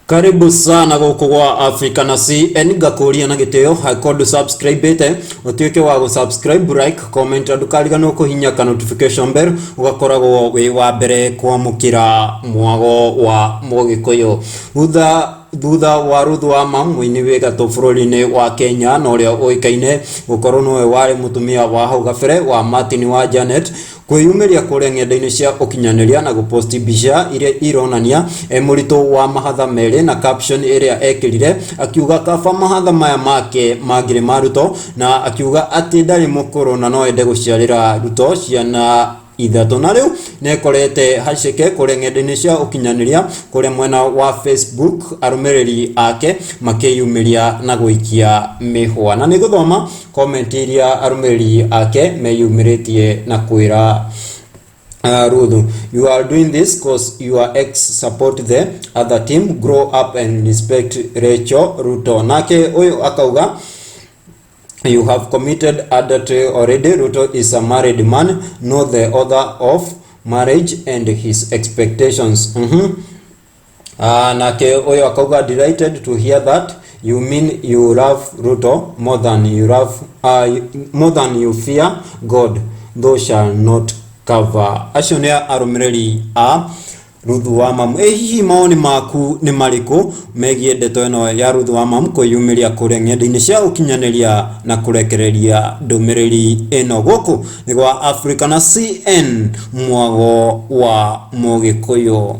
Karibu sana guku gwa Africa na CN gakuria na giteo hakodu subscribe bete utuike wa go subscribe like comment adukariga no kuhinya ka notification bell ugakoragwo wi wa mbere kwamukira mwago wa Mugikuyu Thutha wa Ruth wa mwini wega to bururi-ini wa Kenya no ria oikaine gukorwo nowe wari mutumia wa hau gabere wa Martin wa Janet kwiyumiria kuria ng'enda-ini cia ukinyaniria na guposti bica iria ironania murito wa mahatha meri na caption iria ekirire akiuga kaba mahatha maya make magire maruto na akiuga ati ndari mukuru na no ende guciarira Ruto ciana ithatu na riu nekorete Haceke kuria ng'enda-ini cia ukinyaniria kuria mwena wa Facebook arumiriri ake makiyumiria na guikia mihwa na niguthoma comment iria arumiriri ake meyumiritie na kwira Ruth, you are doing this because your ex support the other team, grow up and respect Rachel Ruto. Nake uyu akauga you have committed adultery already. Ruto is a married man, know the author of marriage and his expectations. Nake uyu akauga delighted to hear that. You mean you love Ruto more than you fear God. Thou shall not cover. Acio ni arumiriri a Ruth wa hihi maoni maku ni mariku megie ndeto ino ya Ruth wa kuyumiria kuria ng'enda-ini cia ukinyaniria na kurekereria ndumiriri ino guku ni gwa Africa na CN mwago wa Mugikuyu.